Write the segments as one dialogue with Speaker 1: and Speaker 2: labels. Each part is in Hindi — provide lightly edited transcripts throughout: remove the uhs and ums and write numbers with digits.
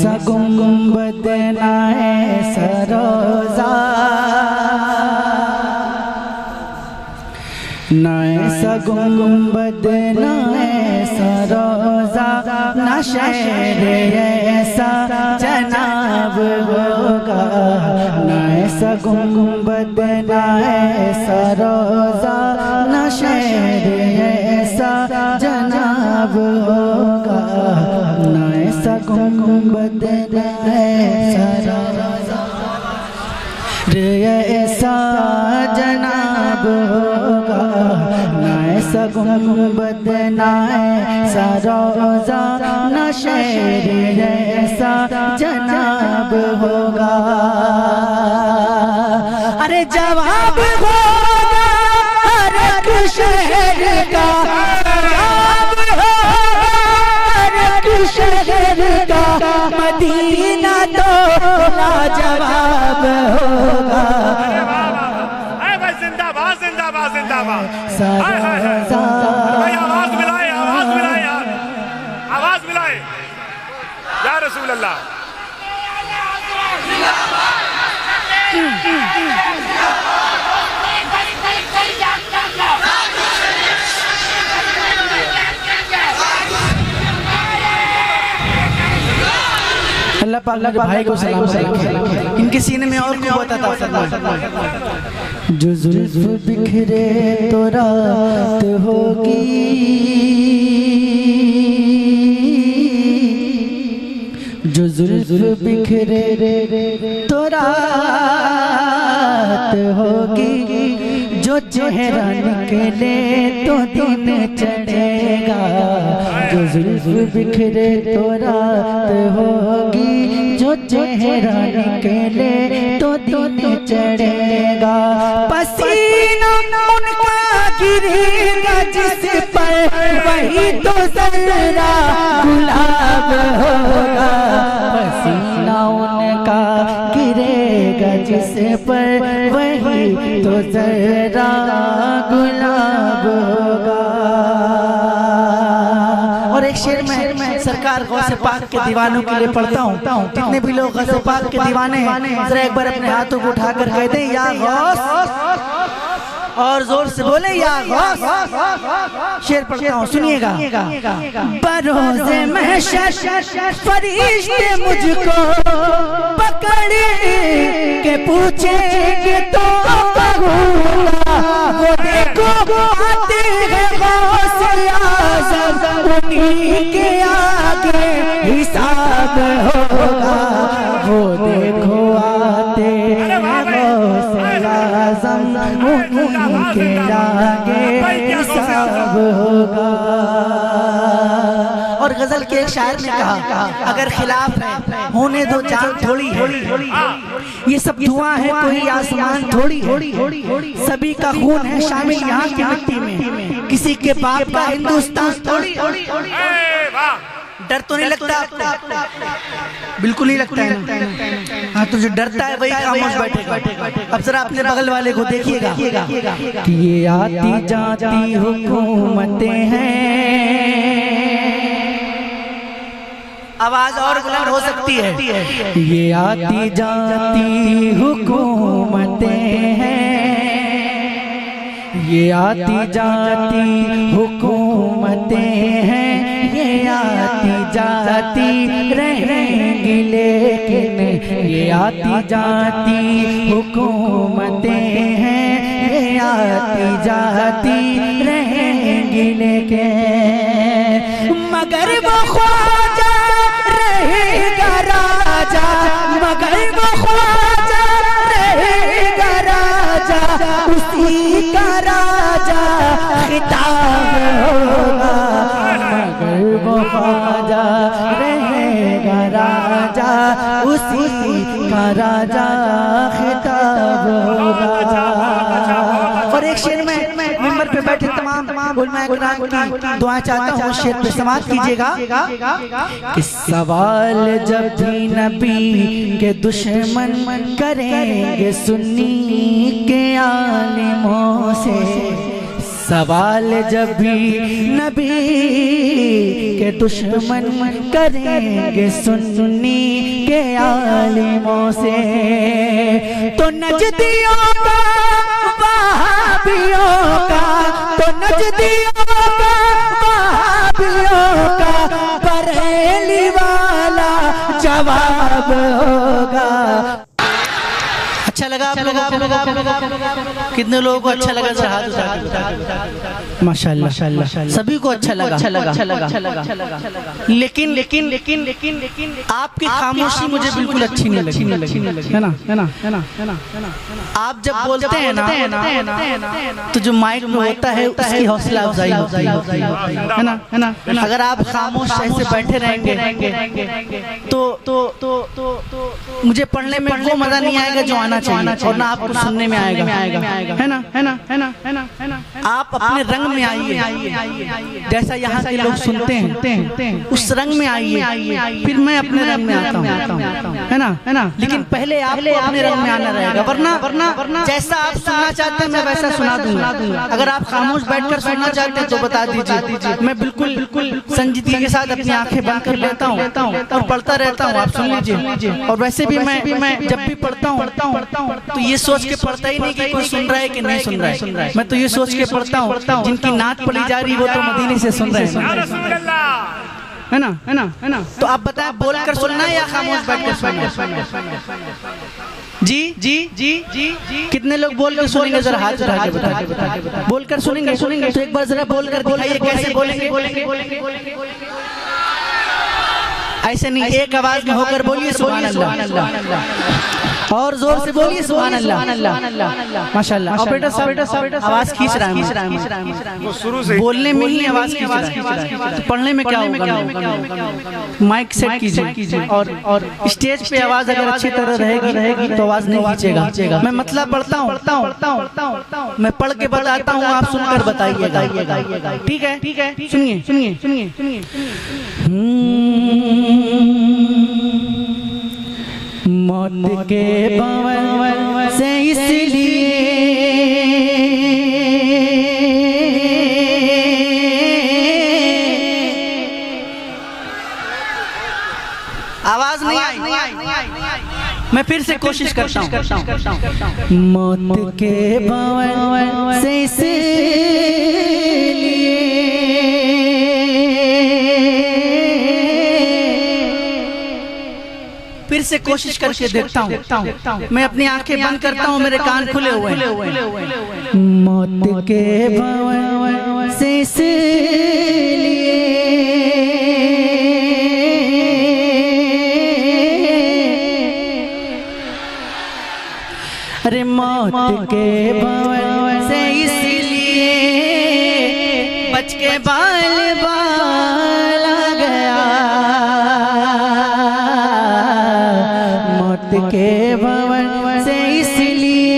Speaker 1: सा गुंबद नाए सरोजा, नाए सा गुंबद नाए सरोजा, ना शहर ऐसा जनाब होगा। नाए सा गुंबद नाए सरोजा, ना शहर ऐसा जनाब होगा। नाए सा गुंबद नाए सरोजा, ऐसा जनाब होगा। नाए सा गुंबद नाए सरोजा, ना शहर ऐसा जनाब होगा। अरे जवाब होगा हर एक शहर का, जवाब होगा हर एक शहर का, मदीना तो लाजवाब होगा।
Speaker 2: जिंदाबाद जिंदाबाद जिंदाबाद।
Speaker 1: भाई
Speaker 2: आवाज मिलाए यार, आवाज मिलाए या रसूल अल्लाह।
Speaker 1: अल्लाह पाक मेरे भाई को सलाम रखे, इनके सीने में और कुव्वत अता फरमाए। जो जुल्फ बिखरे तो रात होगी, जो जुल्फ बिखरे तो रात होगी, जो चेहरा निकले तो दिन चढ़ेगा। जो जुल्फ बिखरे तो रात होगी, जो चेहरा निकले तो दिन चढ़ेगा। पसीना उनका गिरेगा जिस पर, वही तो जरा गुलाब होगा। पसीना उनका गिरेगा जिस पर, वही तो जरा गुलाब होगा। और एक शेर में सरकार गौसे पाक के दीवानों के लिए पढ़ता हूँ। जितने भी लोग गौसे पाक के दीवाने हैं, जरा एक बार अपने हाथों को उठाकर कह दें या गौस, और जोर से बोले या गौस। शेर पढ़ता हूँ, सुनिएगा। बरोज़े महशर फरिश्ते मुझको पकड़ के पूछेंगे तो कहूँगा, वो देखो आते हैं गौसे आज़म, उन्हीं के आगे हिसाब होगा। वो देखो आते हैं गौसे आज़म, उन्हीं के आगे हिसाब होगा। और गजल के एक शायर ने कहा, अगर खिलाफ होने दो जान थोड़ी है, ये सब धुआं है कोई आसमान थोड़ी है। सभी का खून है शामिल यहाँ की मिट्टी में, किसी के बाप का हिंदुस्तान थोड़ी। डर तो नहीं लगता आपको? बिल्कुल नहीं लगता है ना? हाँ, तो जो डरता है वही खामोश बैठेगा। अब जरा अपने बगल वाले को देखिएगा कि ये आती जाती हुकूमतें हैं। आवाज और बुलंद हो सकती है। ये आती जाती हुकूमतें हैं, ये आती जाती हुकूमतें हैं, ये आती जाती रहेंगी लेकिन, ये आती जाती हुकूमतें हैं, ये आती जाती रहेंगी लेकिन, मगर वो ख्वाजा रहेगा राजा, मगर वो ख्वाजा रहेगा राजा, उसी का राजा खिताब होगा। मगर वो ख्वाजा रहेगा राजा, उसी का राजा खिताब होगा। और एक शेर में मिंबर पे बैठे तमाम उलमा इकराम की दुआ चाहता हूँ, शेर पे समाअत कीजिएगा कि सवाल जब भी नबी के दुश्मन करेंगे सुन्नी के आलिमों से, सवाल जब भी नबी के दुश्मन करेंगे सुन्नी के आलिमों से, तो नजदियों का वहाबियों का, तो नजदियों का वहाबियों का बरेली वाला जवाब होगा। अच्छा लगा आप लोगों को? कितने लोगों को अच्छा लगा? सर हाथ उठा। माशाल्लाह सभी को अच्छा लगा। लेकिन आपकी खामोशी मुझे बिल्कुल अच्छी नहीं लगी, है ना। आप जब बोलते हैं ना तो जो माइक में होता है उसकी हौसला अफजाई होती है ना। अगर आप खामोश ऐसे बैठे रहेंगे तो मुझे पढ़ने में वो मजा नहीं आएगा जो आना चाहिए, और ना आपको सुनने में आएगा, है ना। आप अपने रंग में आइए, जैसा यहाँ के लोग सुनते हैं उस रंग में आइए, फिर मैं अपने रंग में आता हूँ, है ना। लेकिन पहले आपको अपने रंग में आना रहेगा, वरना जैसा आप सुनना चाहते हैं मैं वैसा सुना दूंगा। अगर आप खामोश बैठकर सुनना चाहते हैं तो बता दीजिए, मैं बिल्कुल संजीदगी के साथ अपनी आंखें बंद कर लेता हूँ और पढ़ता रहता हूँ, आप सुन लीजिए। और वैसे भी मैं जब भी पढ़ता हूँ तो ये सोच के पढ़ता ही नहीं कि कोई सुन रहा है कि नहीं सुन रहा है, मैं तो ये सोच के पढ़ता हूँ जिनकी नात पढ़ी जा रही वो तो मदीने से सुन रहे हैं, है ना। तो आप बताएं, बोलकर सुनना है या खामोश बैठकर सुनना? जी कितने लोग बोलकर सुनेंगे? जरा हाथ उठा के बताइए। बोलकर सुनेंगे तो एक बार जरा बोलकर दिखाइए कैसे बोलेंगे। ऐसे नहीं, एक आवाज में होकर बोलिए सुभान अल्लाह, और जोर से बोलिए सुभान अल्लाह। माशाल्लाह। और बेटा सब आवाज खींच रहा है,
Speaker 2: वो शुरू से
Speaker 1: बोलने में ही आवाज खींच रहा है, तो पढ़ने में क्या होगा? माइक सेट कीजिए, और स्टेज पे आवाज अगर अच्छी तरह रहेगी तो आवाज नहीं खींचेगा। मैं मतलब पढ़ता हूँ, मैं पढ़ के बताता हूँ, आप सुनकर बताइएगा, ठीक है? सुनिए। मौत के भंवर से इसलिए आवाज नहीं आई, मैं फिर से कोशिश करता हूँ। मौत के भंवर से इसलिए फिर से कोशिश करके देखता हूँ, मैं अपनी आंखें बंद करता हूँ, मेरे कान खुले हुए हैं। मौत के भंवर से इसलिए अरे मौत के भंवर से इसलिए बच के बाल बाल आ गया, के भंवर से इसलिए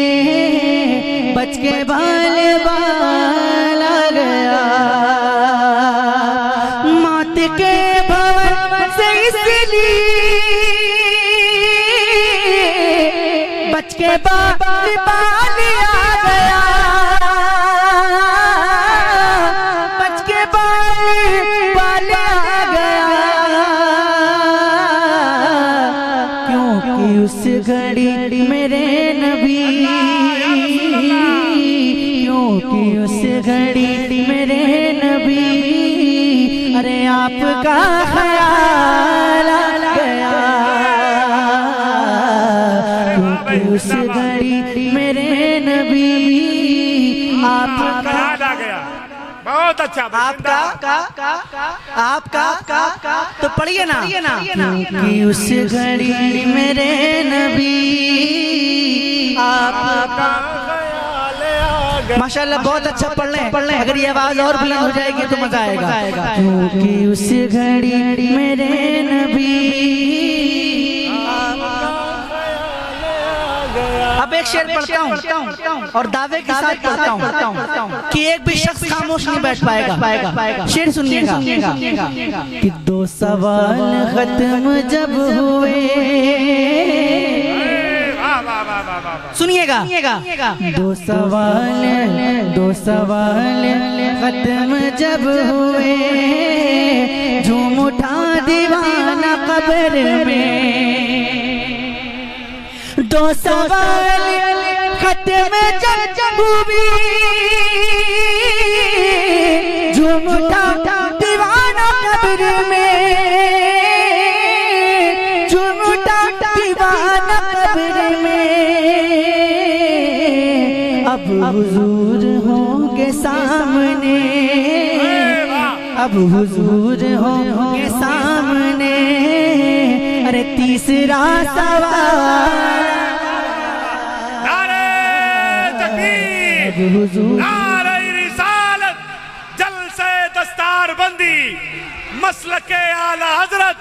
Speaker 1: बच के बाल बाल आ गया। मौत के भंवर से इसलिए बच के बाल बाल आ गया, बच के बाल बाल आ गया। उस घड़ी मेरे नबी, क्योंकि उस घड़ी मेरे नबी, अरे आपका ख्याल आ गया, क्योंकि उस घड़ी मेरे नबी आपका
Speaker 2: आ गया। बहुत अच्छा।
Speaker 1: आपका तो पढ़िए ना, क्योंकि उस घड़ी मेरे नबी आपका। माशाल्लाह बहुत अच्छा पढ़ लें। अगर ये आवाज और बुलंद हो जाएगी तो मजा आएगा। क्योंकि उस घड़ी मेरे नबी। अब एक शेर पढ़ता हूँ और दावे के साथ पढ़ता हूँ कि एक भी शख्स खामोश नहीं बैठ पाएगा। शेर सुनिएगा कि दो सवाल खत्म जब हुए, सुनिएगा। दो सवाल खत्म जब हुए, झूम उठा दीवाना कब्र में। दो सवाल खत्म जब हुए, झूम उठा दीवाना कब्र में। झूम उठा दीवाना कब्र में। अब हुजूर होंगे सामने, अब हुजूर होंगे सामने। अरे तीसरा सवाल,
Speaker 2: नारे तकबीर, नारे रिसालत, जलसे दस्तार बंदी, मसलके आला हजरत,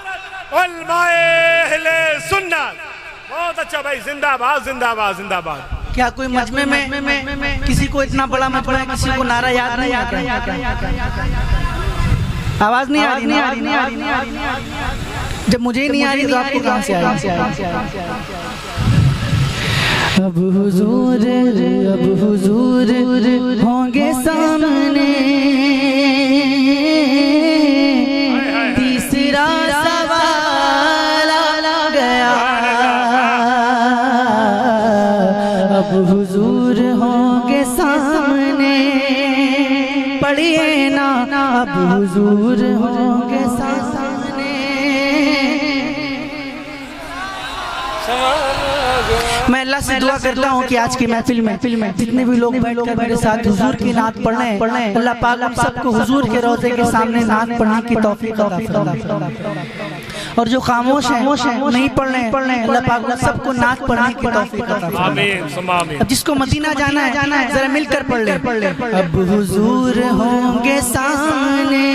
Speaker 2: उलमाए अहले सुन्नत। बहुत अच्छा भाई, जिंदाबाद जिंदाबाद जिंदाबाद।
Speaker 1: क्या कोई मजमे में किसी को इतना बड़ा मजमा है, किसी को नारा याद नहीं आता? आवाज नहीं आ रही? जब मुझे ही नहीं आ रही तो आपको कहां से आएगी? अब हुजूर होंगे सामने। तीसरा सवाल आ गया। अब हुजूर होंगे सामने। पढ़िए ना, अब हुजूर होंगे सामने। मैं अल्लाह से दुआ करता हूँ कि आज की महफिल में जितने भी लोग बैठकर मेरे साथ हुजूर की नात पढ़ रहे हैं, अल्लाह पाक हम सबको हुजूर के रोज़े के सामने नात पढ़ने की तौफीक अता फरमाए। और जो खामोश हैं नहीं पढ़ रहे हैं, अल्लाह पाक सबको नात पढ़ने की तौफीक अता फरमाए। अब जिसको मदीना जाना है जरा मिलकर पढ़ ले। अब हुजूर होंगे सामने।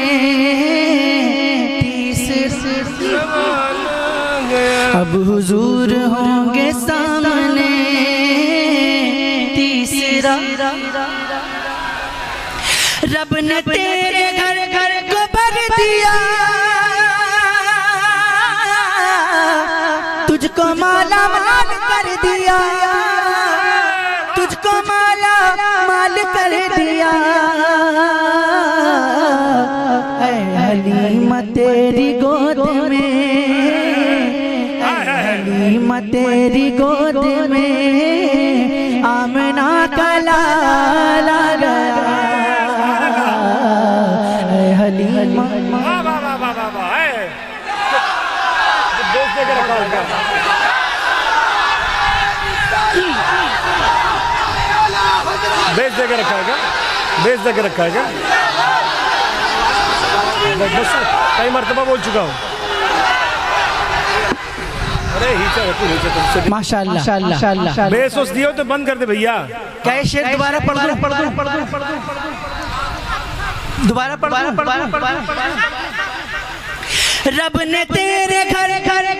Speaker 1: अब हुजूर होंगे सामने। तीसरा, रब ने तेरे घर को भर दिया, तुझको माला माल कर दिया, तुझको माला माल कर दिया। ऐ हलीमा तेरी गोद में, हलीमा तेरी गोद में आमना का लाला गया। हलीमा
Speaker 2: बेच दे के रखा है क्या? बेच दे के रखा है क्या? बस कई मर्तबा बोल चुका हूँ। अरे माशाअल्लाह, बेसोस दियो तो बंद कर दे भैया।
Speaker 1: क्या ये शेर दोबारा पढ़ दो? दोबारा पढ़। रब ने तेरे घर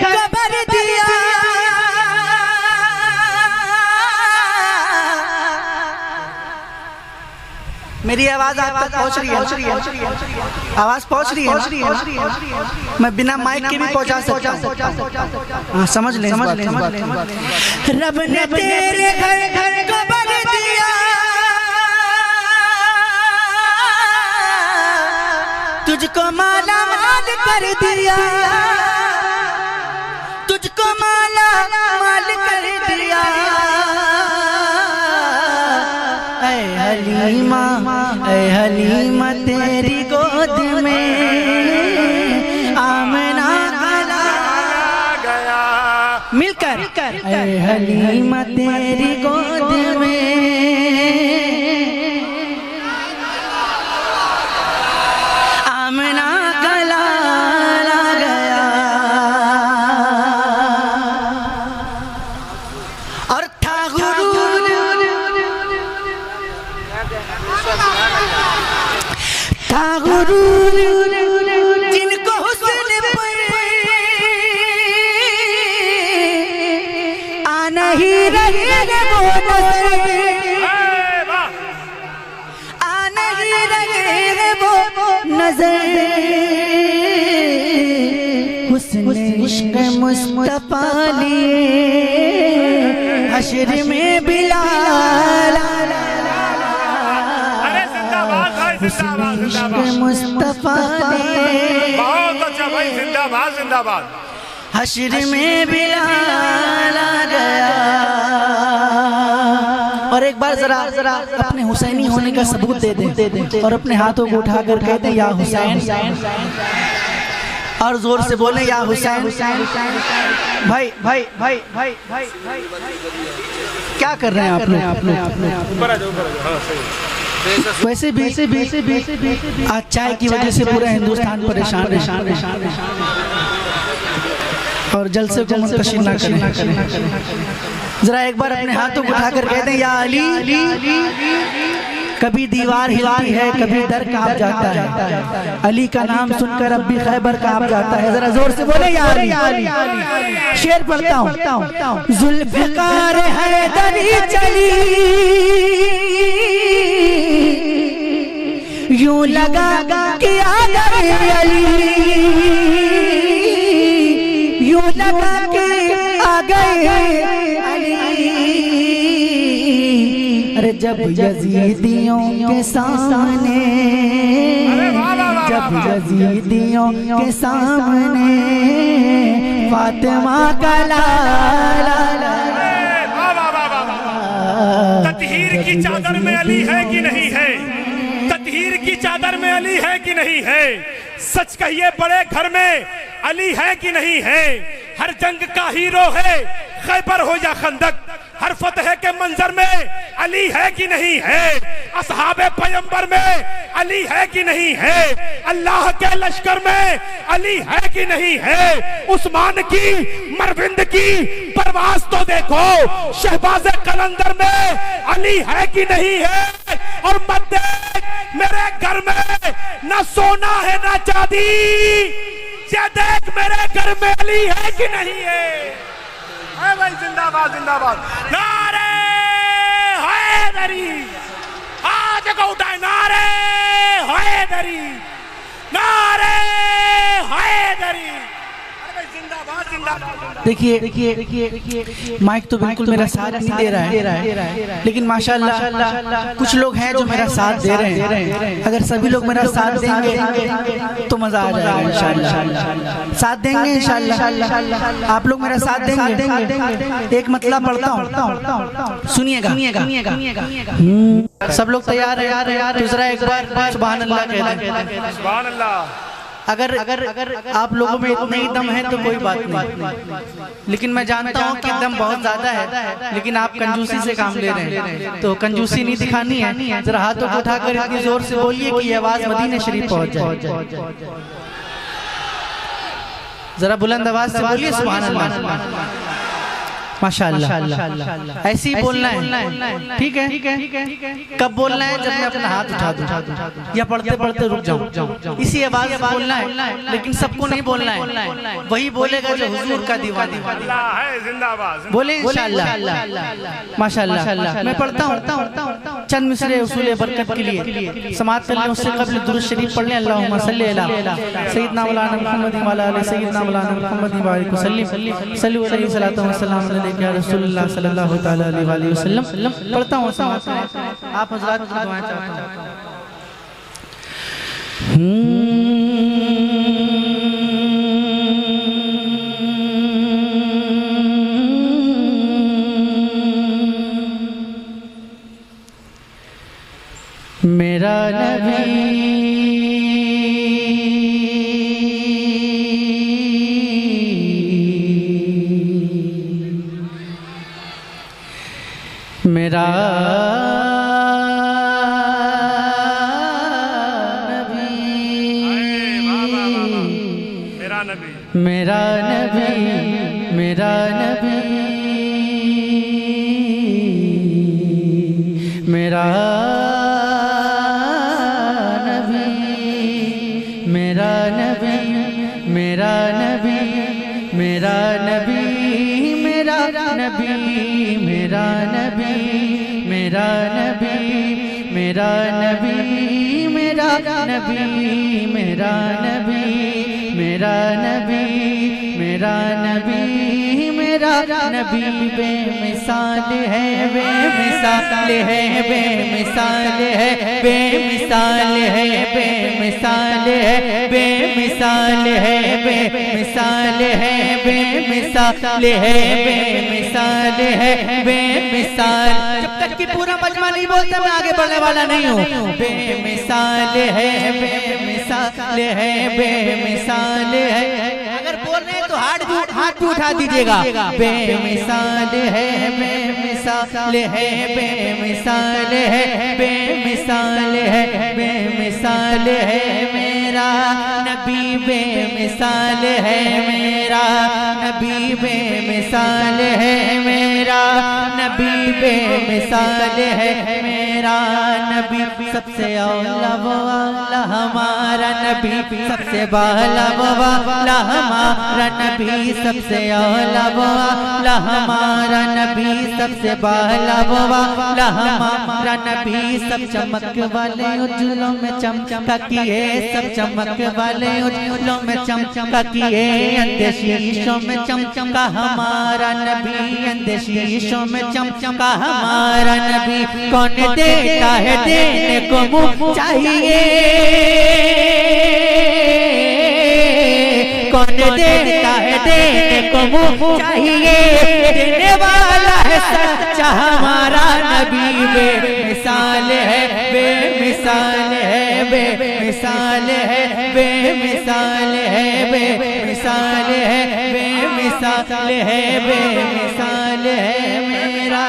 Speaker 1: को भर दिया, मेरी आवाज आप तक पहुंच रही है? आवाज पहुंच रही है? मैं बिना माइक के भी पहुंचा सकता हूं। हाँ, समझ ले। रब ने तेरे घर को भर दिया, तुझको माला माल कर दिया, तुझको माला माल कर दिया। ऐ हलीमा तेरी गोद में आमना गला
Speaker 2: गया।
Speaker 1: मिलकर ऐ हलीमा तेरी गोद में आमना गला गया। और था गुरूर, था गुरूर जिनको हुस्न पर आ नहीं रही वो नजर, आ नहीं रही वो नजर। हुस्न इश्क मुस्तफा लिए हश्र में बिलाल,
Speaker 2: अरे जिंदाबाद भाई, जिंदाबाद जिंदाबाद,
Speaker 1: मुस्तफा ने
Speaker 2: बहुत अच्छा भाई, जिंदाबाद जिंदाबाद।
Speaker 1: हश्र में बिलाल आ गया। और एक बार जरा अपने हुसैनी होने का सबूत दे दें और अपने हाथों को उठाकर कह दें या हुसैन, और जोर से बोले या हुसैन। भाई भाई भाई भाई भाई भाई क्या कर रहे हैं आपने? वैसे भी आज चाय की वजह से पूरा हिंदुस्तान परेशान और जलसे को मुंतशिर ना करें। जरा एक बार अपने हाथों को उठाकर कह दें या अली। कभी दीवार हिलती है, कभी दर कांप जाता है, अली का नाम सुनकर अब भी खैबर कांप जाता है। जरा जोर से बोले या अली। शेर पढ़ता हूँ। जुल्फ़िकार हैदरी चली, यूं लगा कि आ गए अली, यूं लगा कि आ गए अली। अरे जब यजीदियों के सामने, जब यजीदियों के सामने फातिमा का लाला,
Speaker 2: ततहीर की चादर में अली है कि नहीं है? ततहीर की चादर में अली है कि नहीं है? सच कहिए बड़े घर में अली है कि नहीं है? हर जंग का हीरो है, खैबर हो या खंदक, हर फतह के मंजर में अली है कि नहीं है? असहाबे पैगंबर में अली है कि नहीं है? अल्लाह के लश्कर में अली है कि नहीं है? उस्मान की मरविंद की परवाज तो देखो, शहबाज कलंदर में अली है कि नहीं है? और मत देख मेरे घर में ना सोना है ना चांदी, ये देख मेरे घर में अली है कि नहीं है? भाई जिंदाबाद जिंदाबाद। नारे हैदरी, आज को उठाए नारे हैदरी, नारे हैदरी।
Speaker 1: देखिए माइक तो बिल्कुल मेरा साथ नहीं दे रहा है, लेकिन माशाल्लाह कुछ लोग हैं जो मेरा साथ दे रहे हैं। अगर सभी लोग मेरा साथ देंगे तो मजा आ जाएगा इंशाल्लाह। साथ देंगे इंशाल्लाह, आप लोग मेरा साथ देंगे। एक मतलब पढ़ता हूँ, सुनिएगा। सब लोग तैयार है? तो जरा एक बार सुभान अल्लाह कह दें।
Speaker 2: सुभान अल्लाह।
Speaker 1: अगर आप लोगों में इतना ही दम है तो कोई बात नहीं, लेकिन मैं जानता हूँ कि दम बहुत ज्यादा है, लेकिन आप कंजूसी से काम ले रहे हैं, तो कंजूसी नहीं दिखानी है। जरा हाथों को उठाकर इतनी जोर से बोलिए कि आवाज मदीने शरीफ पहुंच जाए। जरा बुलंद आवाज से बोलिए सुभान अल्लाह। माशाअल्लाह। ऐसे ही बोलना है, ठीक है? कब बोलना है? जब मैं अपना हाथ उठा दूं या पढ़ते पढ़ते रुक जाऊं, इसी आवाज से बोलना है, लेकिन सबको नहीं बोलना है। वही बोलेगा जो हुजूर का दीवाना
Speaker 2: है। जिंदाबाद।
Speaker 1: बोले इंशाअल्लाह। माशाअल्लाह। मैं पढ़ता हूँ चंद मिसरे उसूल बरकत के लिए, समाअत कर लें। उससे कबल दुरूद शरीफ पढ़ लें। अल्लाहुम्मा सल्ली अला सय्यिदना मौलाना मुहम्मद व अला सय्यिदना मौलाना मुहम्मद व बारिक वसल्लिम। सल्लु अलैहि सल्लल्लाहु अलैहि वसल्लम या रसूलुल्लाह सल्लल्लाहु तआला अलैहि वसल्लम। पढ़ता हूँ समाअत, आप हज़रात की दुआएं चाहता हूँ। मेरा नबी मेरा नबी, मेरा नबी, मेरा नबी, मेरा मेरा नबी, मेरा नबी, मेरा नबी, मेरा नबी, मेरा नबी, मेरा नबी, मेरा नबी, मेरा नबी, मेरा नबी, मेरा नबी, मेरा नबी, मेरा मेरा नबी बेमिसाल है, बेमिसाल है, बेमिसाल है, बेमिसाल है, बेमिसाल है, बेमिसाल है, बेमिसाल है, बेमिसाल है, बेमिसाल है, बेमिसाल। जब तक कि पूरा मजमा नहीं बोलता मैं आगे बढ़ने वाला नहीं हूँ। बेमिसाल है, बेमिसाल है, बेमिसाल है। अगर बोल रहे हैं तो हाथ भी उठा दीजिएगा। बेमिसाल है, बेमिसाल है, बेमिसाल है, बेमिसाल है, बेमिसाल है मेरा नबी, बेमिसाल है मेरा नबी, बेमिसाल है मेरा नबी, बेमिसाल है मेरा नबी। सबसे औला वो वाला हमारा नबी, सबसे बाला वो वाला हमारा नबी, सबसे औला वो वाला हमारा नबी, सबसे बाला वो वाला हमारा नबी। सब चमक वाले उज्जलों में चमका किए, सब चमक वाले उज्जलों में चमका किए, अंधेशीशों में चमका हमारा नबी, अंधेशीशों में चमका हमारा नबी। कौन देता है देने को मुँह चाहिए, कौन देता है देने को मुँह चाहिए, देने वाला है सच्चा हमारा नबी। बेमिसाल है, बेमिसाल है, बेमिसाल है, बेमिसाल है, बेमिसाल है, बेमिसाल है, बेमिसाल है मेरा।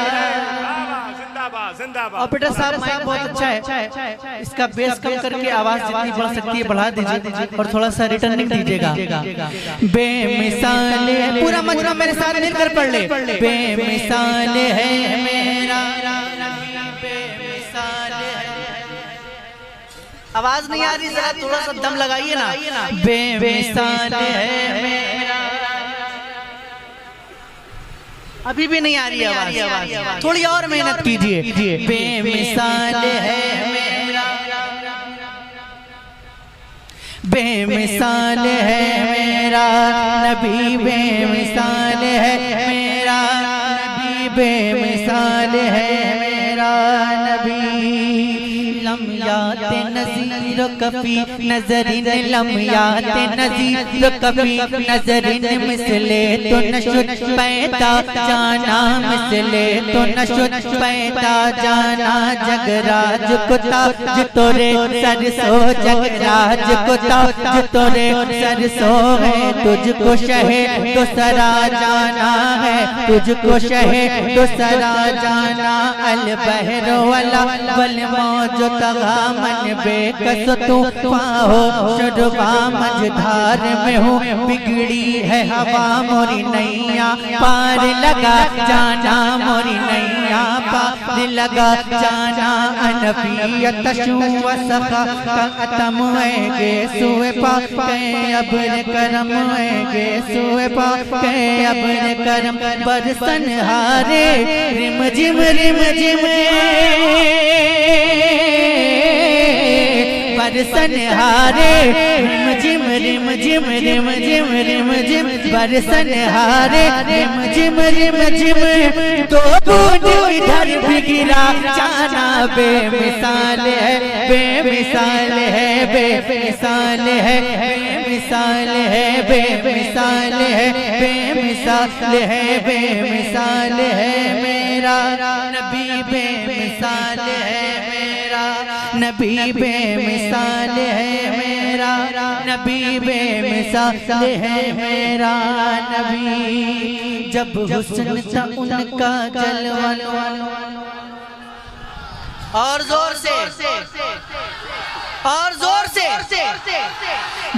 Speaker 1: और बेटा साहब माइक बहुत अच्छा है, इसका बेस कम करके आवाज जितनी बढ़ सकती है बढ़ा दीजिए और थोड़ा सा रिटर्निंग दीजिएगा। बेमिसाल है, पूरा मजमा मेरे साथ मिलकर पढ़ ले। बेमिसाल है मेरा, बेमिसाल है। आवाज नहीं आ रही, जरा थोड़ा सा दम लगाइए ना। बेमिसाल है मेरा, अभी भी नहीं आ रही आवाज, थोड़ी और मेहनत कीजिए। बेमिसाल है मेरा, बेमिसाल है मेरा नबी, बेमिसाल है मेरा नबी, बेमिसाल है मेरा नबी। लम्याते नज़ीर कफी नजरिन, लम्याते नज़ीर कफी नजरिन, मिसले तो नशुद पैदा जाना, मिसले तो नशुद पैदा जाना। जगराज को ताज तोरे सरसो, जगराज को ताज तोरे सरसो है, तुझको शहे तो सरा जाना है, तुझको शहे तो सरा जाना। अल बहर वाला वल मौज तगा मन बेकस तू पाहो, शुरुबा मझधार में हूँ, बिगड़ी है हवा मोरी नैया, पार लगा जाना मोरी नैया, पार लगा जाना। अनफियत शुव सखा अतम है सुए पा के अब्र करम है सुए पा के अब्र करम। बरसन हारे रिम जिम बरसन हारे रिम जिम बरसन हारे रिम जिम तो बूंद इधर भी गिरा जाना। बेमिसाल है, बेमिसाल है, बेमिसाल है, बेमिसाल है, बेमिसाल है, बेमिसाल है, बेमिसाल है मेरा नबी, बेमिसाल है मेरा नबी, बेमिसाल है मेरा नबी, बेमिसाल है मेरा नबी। जब हुस्न था उनका जलवा, और जोर से और जोर से।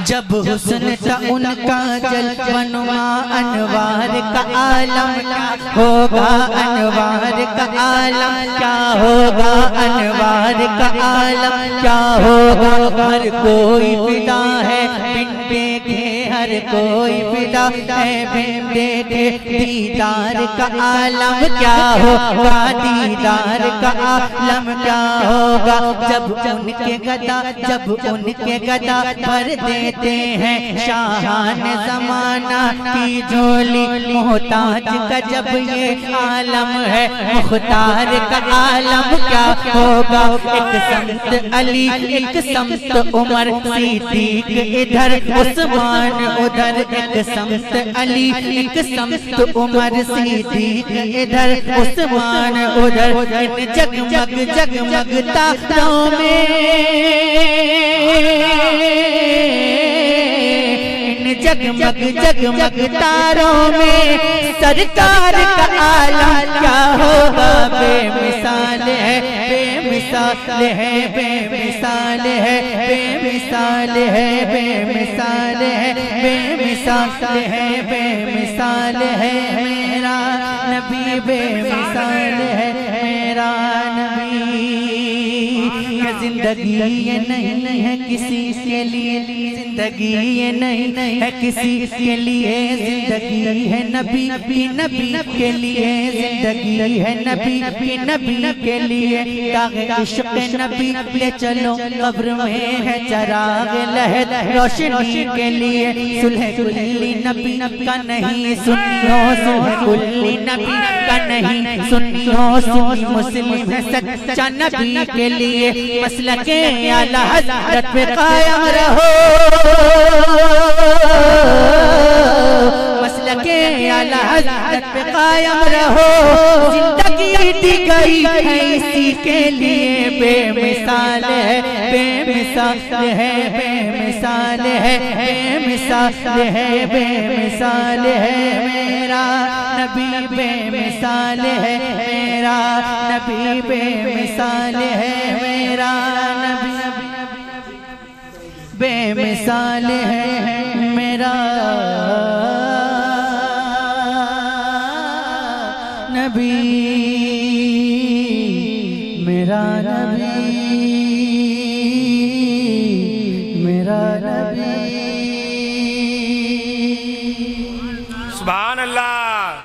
Speaker 1: जब हुस्न था उनका जलवनुमा, अनवार का आलम क्या होगा, अनवार का आलम क्या होगा, अनवार का आलम क्या होगा। हर कोई फिदा है बिन देखे, हर
Speaker 3: हर कोई फिदा है बिन देखे दीदार का आलम क्या होगा, दीदार का आलम क्या होगा। जब उनके गदा भर देते हैं शाहान जमाना की झोली, मोहताज का जब ये आलम है मुख्तार का आलम क्या होगा। एक संत अली एक संत उमर सिद्दीक इधर उस्मान उधर, एक संत अली एक संत उमर सिद्दीक इधर उस्मान उधर। इन जगमग जगमग तारों में, इन जगमग जगमग तारों में सरकार का आलम क्या होगा। बेमिसाल है बेमिसाल है बेमिसाल है बेमिसाल है बेमिसाल है बेमिसाल है बेमिसाल है मेरा नबी, बेमिसाल है मेरा नबी। जिंदगी ये नहीं है किसी के लिए, जिंदगी ये नहीं है किसी के लिए, जिंदगी है नबी के लिए, जिंदगी है नबी के लिए। तागे इश्क़ नबी ले चलो कब्र में है चराग लहद रोशनी के लिए। सुलह कुल्ली नबी का नहीं सुनियो, सुलह कुल्ली नबी का नहीं सुनियो, सुन्नी मुस्लिम है सच्चा नबी के लिए। मसलके आला हज़रत पे कायम रहो, मसलके आला हज़रत पे कायम रहो। जिंदगी दी गई है इसी के लिए, बेमिसाल है बेमिसाल है बेमिसाल है बेमिसाल है बेमिसाल है मेरा नबी, बेमिसाल है मेरा नबी, बेमिसाल है मेरा नबी, बेमिसाल है मेरा नबी, मेरा नबी, मेरा नबी।
Speaker 2: सुभान अल्लाह।